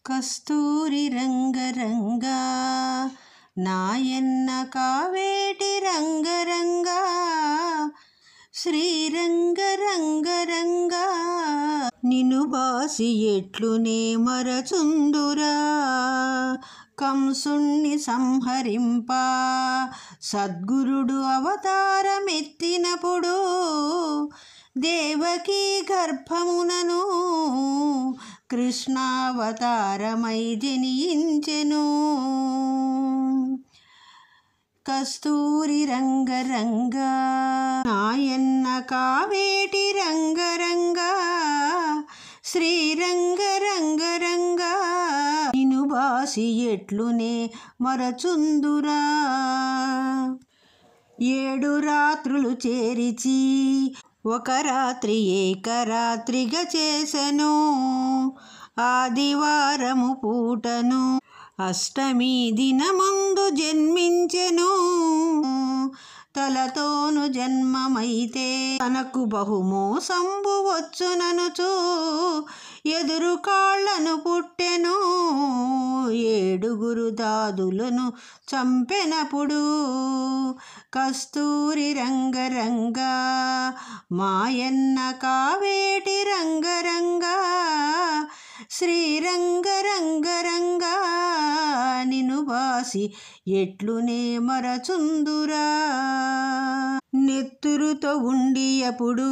కస్తూరి రంగరంగా నాయన్న కావేటి రంగరంగా శ్రీరంగరంగరంగా నిను బాసి ఎట్లునే మరచుందురా కంసుణ్ణి సంహరింప సద్గురుడు అవతారమెత్తినప్పుడు దేవకీ గర్భమునను కృష్ణావతారమై జనించెను. కస్తూరి రంగరంగా నాయన్న కావేటి రంగరంగా శ్రీరంగరంగరంగా నిను బాసి ఎట్లునే మరచుందురా. 7 రాత్రులు చేరిచి ఒక రాత్రి ఏకరాత్రిగా చేసెను. ఆదివారము పూటను అష్టమి దినమందు జన్మించెను. తలతోను జన్మమైతే తనకు బహుమోసంబు వచ్చుననుచు ఎదురు కాళ్లను పుట్టెను. 7 దాదులను చంపెనప్పుడు కస్తూరి రంగరంగా మాయన్న కావేటి రంగరంగా శ్రీరంగరంగరంగా నిను బాసి ఎట్లునే మరచుందురా. నెత్తురుతో ఉండి అప్పుడు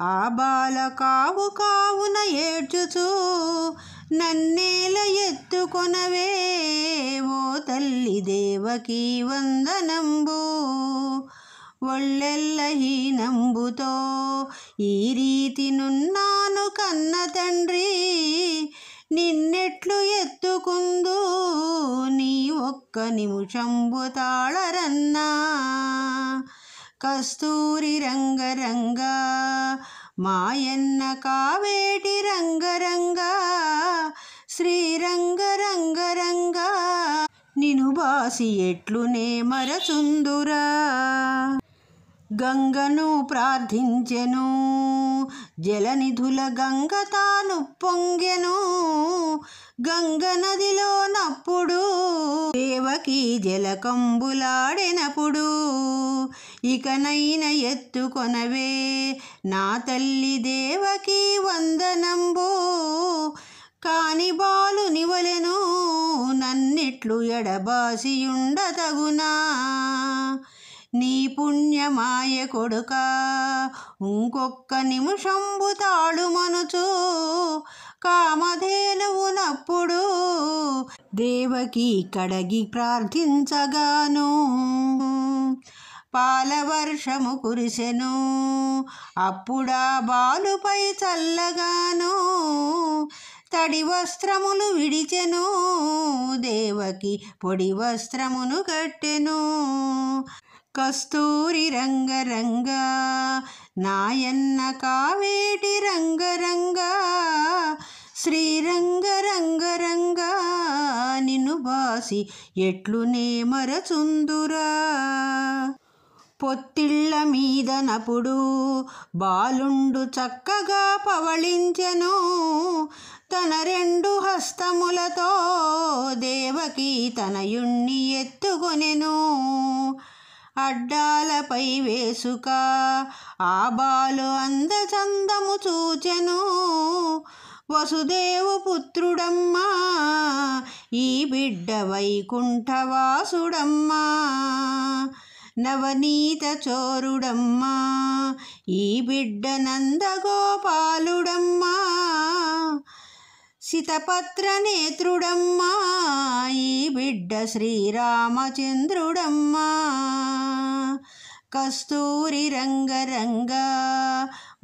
ఆ బాల కావు కావున ఏడ్చుచు నన్నేల ఎత్తుకొనవే ఓ తల్లి దేవకీ వందనంబు. ఒళ్ళెల్ల హీనంబుతో ఈ రీతి నున్నాను కన్న తండ్రి నిన్నెట్లు ఎత్తుకుందు నీ ఒక్క నిమిషంబు తాళరన్నా. కస్తూరి రంగరంగా మాయన్న కావేటి రంగరంగా శ్రీరంగరంగరంగా నిను బాసి ఎట్లునే మరచుందురా. గంగను ప్రార్థించెను జలనిధుల గంగ తాను పొంగెను. గంగ నదిలో నప్పుడు దేవకీ జలకంబులాడెనప్పుడు ఇకనైన ఎత్తుకొనవే నా తల్లి దేవకీ వందనంబు. కాని బాలు నివలెను నన్నిట్లు ఎడబాసియుండతగునా. నీ పుణ్యమాయ కొడుక ఇంకొక్క నిమిషంబు తాళుమనుచు కామధేనువునప్పుడు దేవకీ కడగి ప్రార్థించగాను పాలవర్షము కురిసెను. అప్పుడా బాలుపై చల్లగాను తడి వస్త్రములు విడిచెను. దేవకి పొడి వస్త్రమును కట్టెను. కస్తూరి రంగరంగా నాయన్న కావేటి రంగరంగా శ్రీరంగరంగరంగా నిన్ను బాసి ఎట్లునే మరచుందురా. పొత్తిళ్ళ మీదనప్పుడు బాలుండు చక్కగా పవళించెను. తన 2 హస్తములతో దేవకీ తనయుణ్ణి ఎత్తుకొనెను. అడ్డాలపై వేసుక ఆ బాలు అందచందము చూచెను. వసుదేవు పుత్రుడమ్మా ఈ బిడ్డ వైకుంఠవాసుడమ్మా. నవనీత చోరుడమ్మా ఈ బిడ్డ నందగోపాలుడమ్మా. శితపత్ర నేత్రుడమ్మా ఈ బిడ్డ శ్రీరామచంద్రుడమ్మా. కస్తూరి రంగరంగా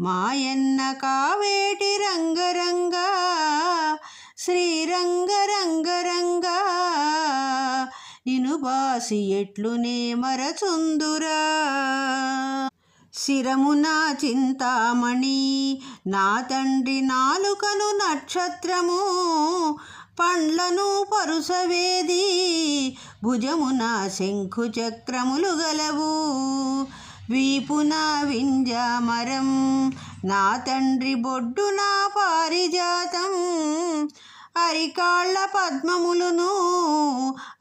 మాయన్న కావేటి రంగరంగా శ్రీరంగరంగరంగా నిను బాసి ఎట్లునే మరచుందురా. శిరమున చింతామణి నా తండ్రి నాలుకను నక్షత్రము పండ్లను పరుసవేది భుజమున శంఖు చక్రములు గలవు. వీపున వింజామరం నా తండ్రి బొడ్డున పారిజాతం అరికాళ్ళ పద్మములును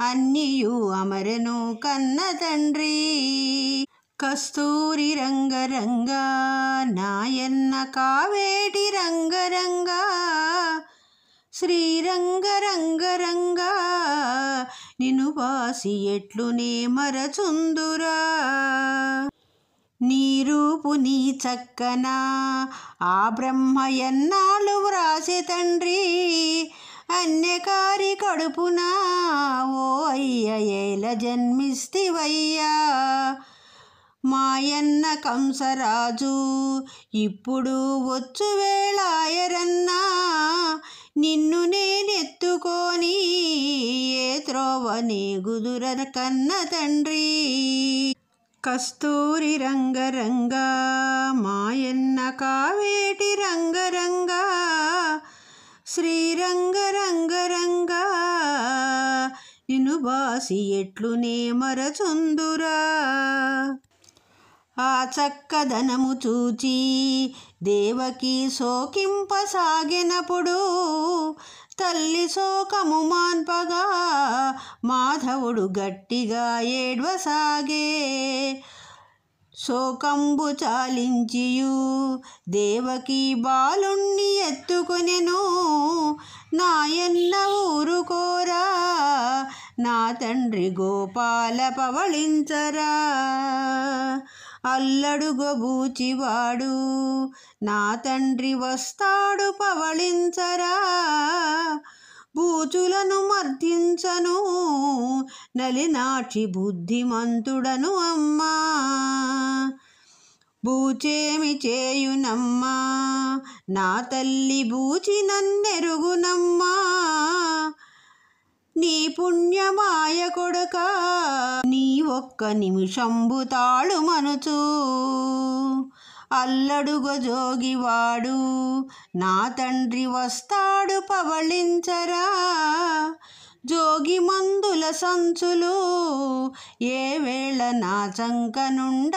అన్నియు అమరెను కన్న తండ్రి. కస్తూరి రంగరంగా నాయన్న కావేటి రంగరంగా శ్రీరంగరంగరంగా నిను బాసి ఎట్లునే మరచుందురా. నీ రూపు నీ చక్కన ఆ బ్రహ్మ ఎన్నాళ్ళు వ్రాసే తండ్రి. అన్యకారి కడుపున ఓ అయ్య ఏల జన్మిస్తివయ్యా. మాయన్న కంసరాజు ఇప్పుడు వచ్చు వేళాయరన్నా. నిన్ను నేనెత్తుకొని ఏ త్రోవ నేగుదుర కన్న తండ్రి. కస్తూరి రంగరంగా మాయన్న కావేటి రంగరంగా శ్రీరంగరంగరంగా నిన్ను బాసి ఎట్లునే మరచుందురా. ఆ చక్కదనము చూచి దేవకి శోకింపసాగినప్పుడు తల్లి శోకము మాన్పగా మాధవుడు గట్టిగా ఏడ్వసాగే. శోకంబు చాలించియు దేవకి బాలుణ్ణి ఎత్తుకొనెను. నాయన్న ఊరుకోరా నా తండ్రి గోపాల పవళించరా. అల్లడుగబూచివాడు నా తండ్రి వస్తాడు పవళించరా. బూచులను మర్దించను నలినాక్షి బుద్ధిమంతుడను అమ్మా. బూచేమి చేయునమ్మా నా తల్లి బూచి నన్నెరుగునమ్మా. నీ పుణ్యమాయ కొడుక నీ ఒక్క నిమిషంబు తాళు మనుచు. అల్లడుగ జోగివాడు నా తండ్రి వస్తాడు పవళించరా. జోగి మందుల సంచులు ఏ వేళ నా చంకనుండగాను.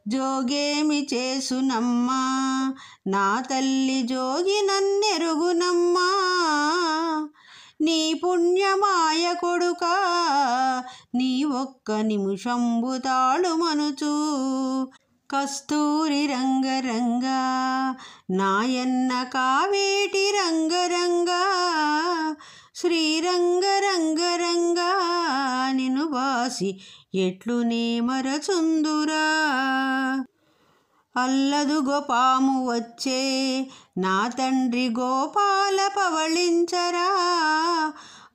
జోగేమి చేసునమ్మా నా తల్లి జోగి నన్నెరుగునమ్మా. నీ పుణ్యమాయ కొడుక నీ ఒక్క నిమిషంబు తాళు మనుచు. కస్తూరి రంగరంగా నాయన్న కావేటి రంగరంగా శ్రీరంగరంగరంగా నిన్ను బాసి ఎట్లునే మరచుందురా. అల్లదుగో పాము వచ్చే నా తండ్రి గోపాల పవళించరా.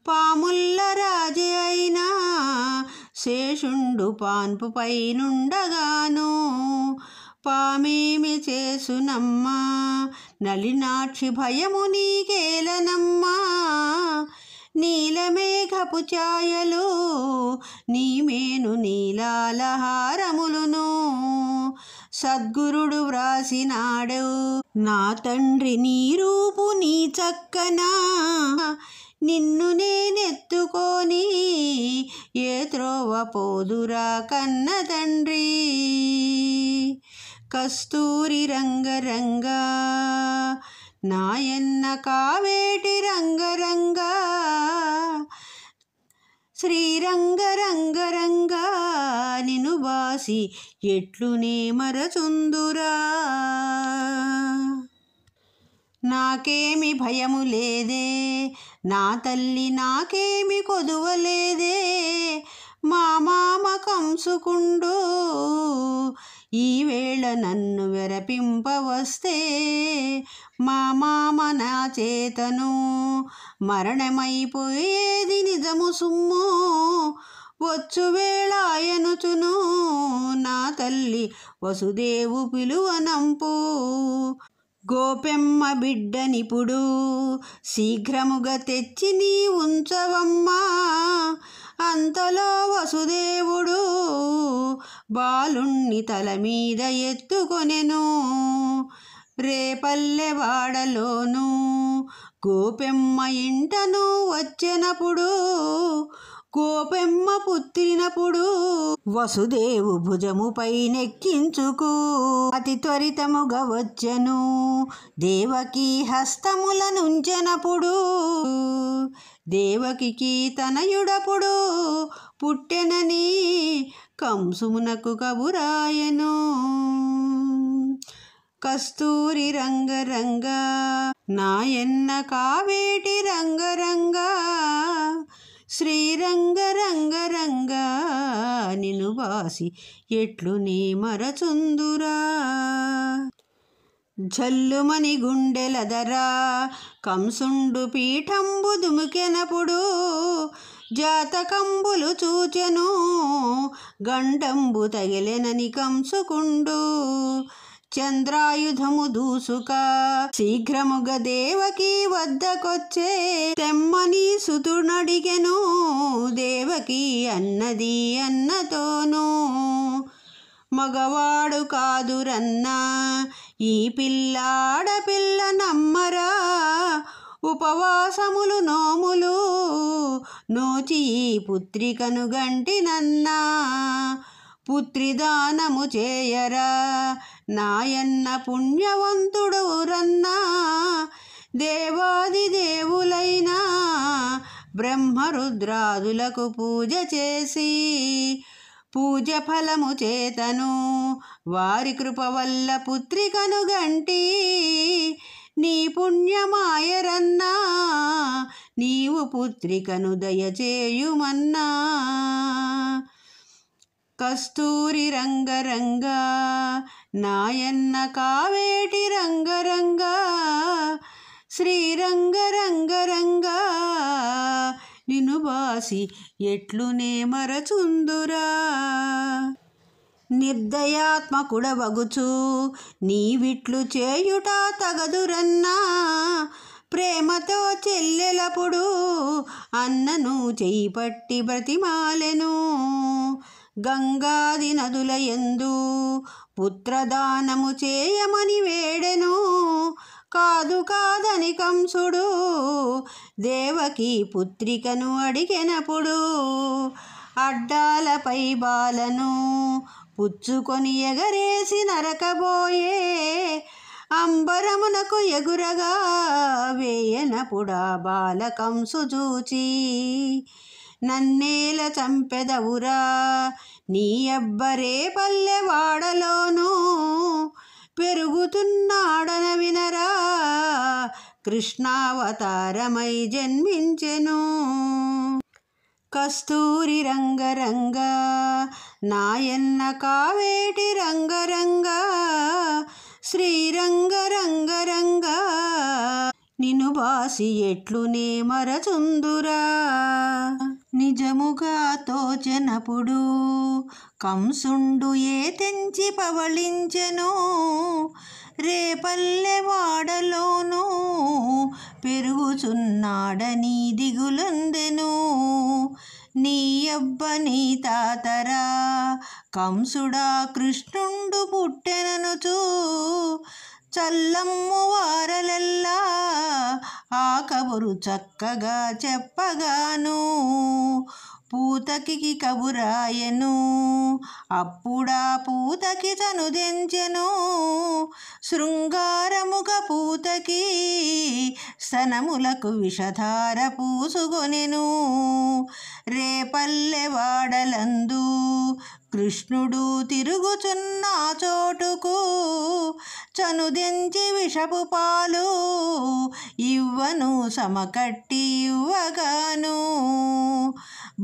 పాముల్ల రాజే అయినా శేషుండు పాన్పు పైనుండగాను. పామేమి చేసునమ్మా నలినాక్షి భయము నీకేలనమ్మా. నీలమేఘపు ఛాయలు నీమేను నీలాలహారములును సద్గురుడు వ్రాసినాడు. నా తండ్రి నీ రూపు నీ చక్కనా నిన్ను నేనెత్తుకొని ఏ త్రోవ పోదురా కన్న తండ్రి. కస్తూరి రంగరంగా నాయన్న కావేటి రంగరంగా శ్రీరంగరంగరంగా నిన్ను బాసి ఎట్లునే మరచుందురా. నాకేమి భయము లేదే నా తల్లి నాకేమి కొదువలేదే. మా మామ కంసుకుండు ఈవేళ నన్ను వెరపింపవస్తే. మా మామ నా చేతను మరణమైపోయేది నిజము సుమ్ము. వచ్చు వేళాయనుచును నా తల్లి వసుదేవు పిలువనంపు. గోపెమ్మ బిడ్డనిపుడు శీఘ్రముగా తెచ్చి నీ ఉంచవమ్మా. అంతలో వసుదేవుడు బాలుణ్ణి తల మీద ఎత్తుకొనెను. రేపల్లెవాడలోను గోపెమ్మ ఇంటను వచ్చెనప్పుడు గోపెమ్మ పుట్టినప్పుడు వసుదేవు భుజముపై నెక్కించుకు అతి త్వరితముగా వచ్చెను. దేవకి హస్తముల నుంచెనప్పుడు దేవకికి తనయుడపుడు పుట్టెనని కంసుమునకు కబురాయెను. కస్తూరి రంగరంగ నాయన్న కావేటి రంగరంగ శ్రీరంగరంగరంగ నిను బాసి ఎట్లు నీ మరచుందురా. జల్లుమని గుండెలదరా కంసుండు పీఠంబు దుముకెనప్పుడు జాతకంబులు చూచెను గండంబు తగిలెనని కంసుకుండు. చంద్రాయుధము దూసుక శీఘ్రముగా దేవకి వద్దకొచ్చే తెమ్మని సుతునడిగెను. దేవకి అన్నది అన్నతోనూ మగవాడు కాదురన్నా ఈ పిల్ల ఆడపిల్ల నమ్మరా. ఉపవాసములు నోములు నోచి ఈ పుత్రికను గంటినన్నా పుత్రిదానము చేయరా నాయన్న పుణ్యవంతుడు రన్నా. దేవాది దేవులైనా బ్రహ్మరుద్రాదులకు పూజ చేసి పూజ ఫలము చేతను వారి కృప వల్ల పుత్రికను గంటి నీ పుణ్యమాయరన్నా నీవు పుత్రికను దయచేయుమన్నా. కస్తూరి రంగరంగ నాయన్న కావేటి రంగరంగ శ్రీరంగరంగరంగ నిను బాసి ఎట్లునే మరచుందురా. నిర్దయాత్మకుడవగుచు నీవిట్లు చేయుట తగదురన్నా. ప్రేమతో చెల్లెలపుడు అన్నను చేయిపట్టి బ్రతిమాలెను. గంగాది నదుల యందు పుత్రదానము చేయమని వేడెను. కాదు కాదని కంసుడు దేవకి పుత్రికను అడిగెనప్పుడు అడ్డాలపై బాలను పుచ్చుకొని ఎగరేసి నరకబోయే. అంబరమునకు ఎగురగా వేయనపుడా బాల కంసు చూచి నన్నేల చంపెదవురా నీ అబ్బరే పల్లెవాడలోనూ పెరుగుతున్నాడన వినరా. కృష్ణావతారమై జన్మించెను. కస్తూరి రంగరంగ నాయన్న కావేటి రంగరంగ శ్రీరంగరంగరంగ నిను బాసి ఎట్లునే మరచుందురా. నిజముగా తోచెనప్పుడు కంసుండు ఏ తెంచి పవళించెను. రేపల్లె వాడలోనూ పెరుగుచున్నాడని దిగులొందెను. నీ అబ్బ నీ తాతరా కంసుడా కృష్ణుండు పుట్టెననుచు చల్లమ్ము వారలెల్లా ఆ కబురు చక్కగా చెప్పగాను. పూతకి కబురాయెను అప్పుడా పూతకి చనుదెంచెను. శృంగారముగ పూతకి స్తనములకు విషధార పూసుగొనెను. రేపల్లె వాడలందు కృష్ణుడు తిరుగుచున్న చోటుకు చనుదెంచి విషపు పాలు ఇవ్వను సమకట్టి ఇవ్వగాను.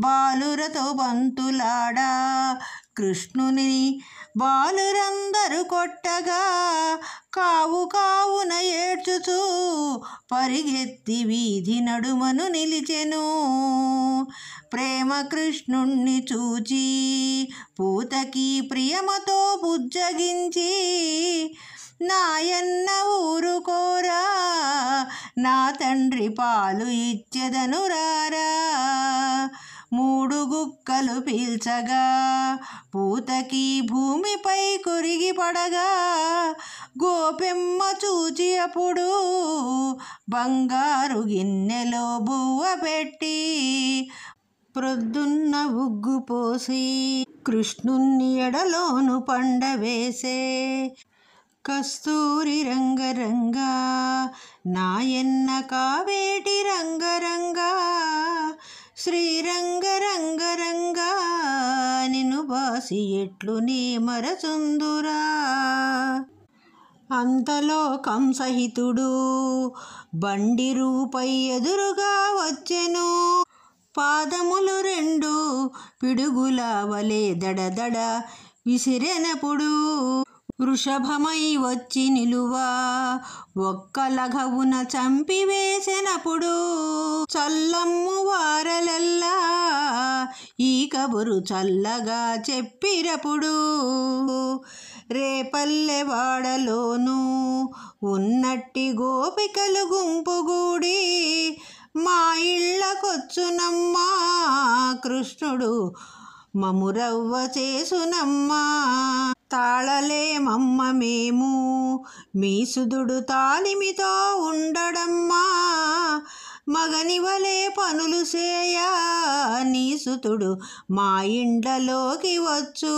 బాలురతో బంతులాడా కృష్ణుని బాలురందరూ కొట్టగా కావు కావున ఏడ్చుచూ పరిగెత్తి వీధి నడుమను నిలిచెను. ప్రేమ కృష్ణుణ్ణి చూచి పూతకి ప్రియమతో బుజ్జగించి నాయన్న ఊరుకోరా నా తండ్రి పాలు ఇచ్చెదను రారా. 3 గుక్కలు పీల్చగా పూతకి భూమిపై కొరిగి పడగా గోపెమ్మ చూచి అప్పుడు బంగారు గిన్నెలో బువ్వ పెట్టి ప్రొద్దున్న ఉగ్గుపోసి కృష్ణుణ్ణి ఎడలోను పండవేసే కస్తూరి రంగరంగా నాయన్న కావేటి రంగరంగా శ్రీరంగరంగరంగా నిన్ను బాసి ఎట్లునే మరచుందురా. అంతలో కంసహితుడు బండి రూపై ఎదురుగా వచ్చెను. పాదములు రెండు పిడుగుల వలె దడదడ విసిరెనప్పుడు వృషభమై వచ్చి నిలువా ఒక్క లఘవున చంపివేసెనప్పుడు చల్లమ్ము వారలల్లా ఈ కబురు చల్లగా చెప్పిరప్పుడు రేపల్లెవాడలోను ఉన్నట్టి గోపికలు గుంపుగూడి మా ఇళ్ళకొచ్చునమ్మా కృష్ణుడు మమురవ్వ చేసునమ్మా. తాళలేమమ్మ మేము మీ సుదుడు తాలిమితో ఉండడమ్మా మగనివలే పనులు చేయా నీ సుతుడు మా ఇండ్లలోకి వచ్చు.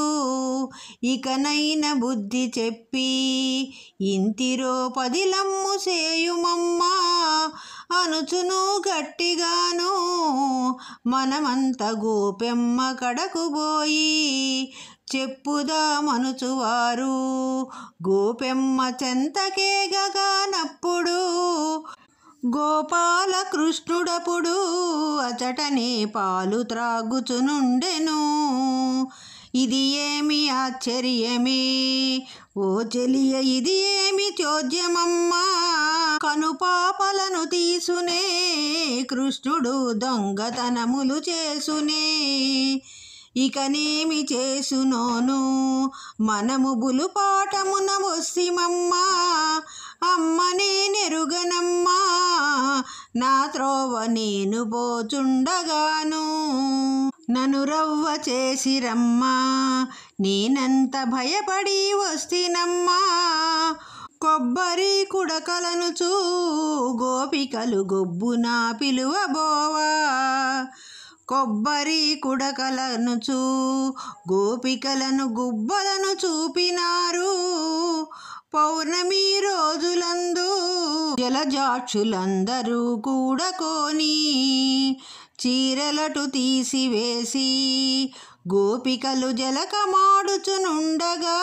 ఇకనైన బుద్ధి చెప్పి ఇంతిరో పదిలమ్ము సేయుమమ్మా అనుచును గట్టిగాను మనమంత గోపెమ్మ కడకుబోయి చెప్పుదామనుచువారు గోపెమ్మ చెంతకేగగానప్పుడు గోపాలకృష్ణుడప్పుడు అచటనే పాలు త్రాగుచునుండెను. ఇది ఏమి ఆశ్చర్యమే ఓ చెలియ ఇది ఏమి చోద్యమమ్మా కనుపాపలను తీసునే కృష్ణుడు దొంగతనములు చేసునే. ఇకనేమి చేసునోను మనము బులుపాటమున వస్సిమమ్మా అమ్మనే నెరుగనమ్మా నా త్రోవ నేను పోచుండగాను నను రవ్వ చేసిరమ్మా నేనంత భయపడి వస్తినమ్మా. కొబ్బరి కుడకలనుచూ గోపికలు గొబ్బున పిలువబోవా కొబ్బరి కుడకలనుచూ గోపికలను గుబ్బలను చూపినారు. పౌర్ణమి రోజులందు జలజాక్షులందరూ కూడకోని చీరలటు తీసివేసి గోపికలు జలకమాడుచునుండగా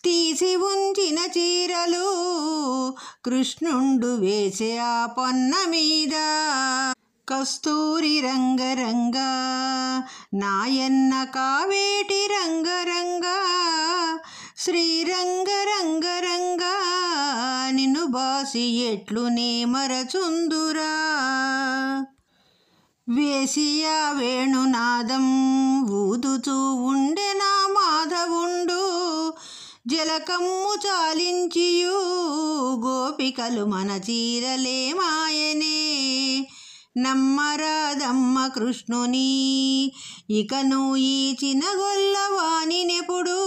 తీసి ఉంచిన చీరలు కృష్ణుండు వేసే ఆ పొన్న మీద. కస్తూరి రంగరంగా నాయన్న కావేటి రంగరంగా శ్రీరంగరంగరంగా నిన్ను బాసి ఎట్లునే మరచుందురా. వేసియా వేణునాదం ఊదుచూ ఉండెనా మాధవుండు జలకమ్ము చాలించియు గోపికలు మన చీరలే మాయనే. నమ్మరాదమ్మ కృష్ణుని ఇకను ఈ చినగొల్లవానినెప్పుడు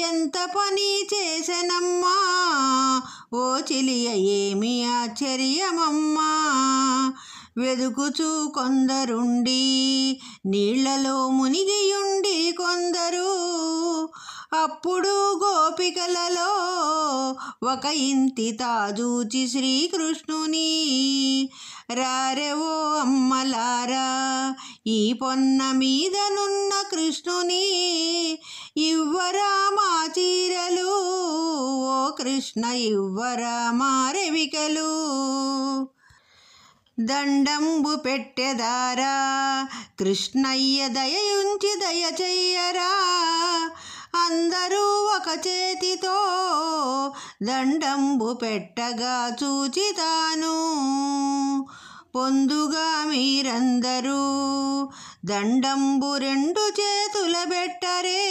ఎంత పని చేసెనమ్మా ఓ చెలియ ఏమి ఆశ్చర్యమమ్మా. వెదుకుచూ కొందరుండి నీళ్లలో మునిగియుండి కొందరు అప్పుడు గోపికలలో ఒక ఇంటి తాజూచి శ్రీకృష్ణుని రారెవో అమ్మలారా ఈ పొన్న మీదనున్న కృష్ణుని ఇవ్వరా మా చీరలు ఓ కృష్ణ ఇవ్వరా మా రెవికలు. దండంబు పెట్టెదారా కృష్ణయ్య దయయుంచి దయచెయ్యరా అందరూ ఒక చేతితో దండంబు పెట్టగా చూచితాను. పొందుగా మీరందరూ దండంబు రెండు చేతుల బెట్టరే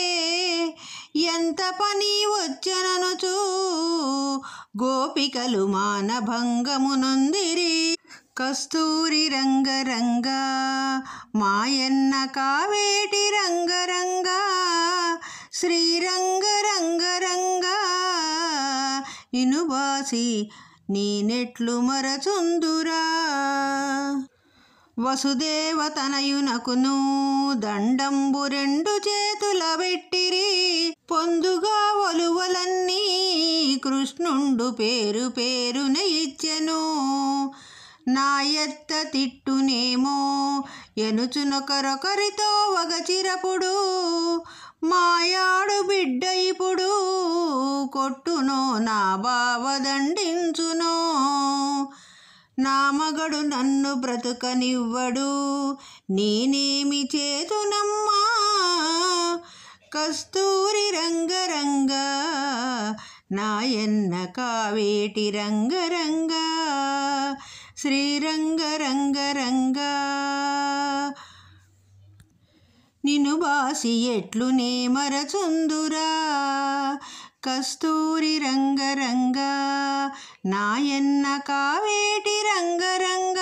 ఎంత పని వచ్చననుచూ గోపికలు మానభంగమునొందిరి. కస్తూరి రంగరంగా మాయన్న కావేటి రంగరంగా శ్రీరంగరంగరంగా ఇనుబాసి నేనెట్లు మరచుందురా. వసుదేవతనయునకును దండంబు రెండు చేతుల పెట్టిరి. పొందుగా ఒలువలన్నీ కృష్ణుండు పేరు పేరున ఇచ్చెను. నాయత్త తిట్టునేమో ఎనుచునొకరొకరితో వగచిరపుడు. మాయాడు బిడ్డ ఇప్పుడు కొట్టునో నా బావ దండించునో. నా మగడు నన్ను బ్రతుకనివ్వడు నేనేమి చేతునమ్మా. కస్తూరి రంగరంగ నాయన్న కావేటి రంగరంగ శ్రీరంగరంగరంగ. నిన్ను బాసి ఎట్లునే మరచుందురా కస్తూరి రంగరంగ నాయన్న కావేటి రంగరంగ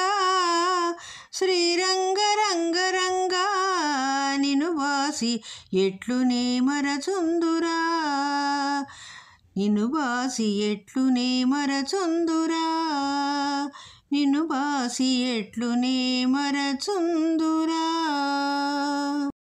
శ్రీరంగరంగరంగ. నిన్ను బాసి ఎట్లునే మరచుందురా నిన్ను బాసి ఎట్లునే మరచుందురా నిన్ను బాసి ఎట్లునే మరచుందురా.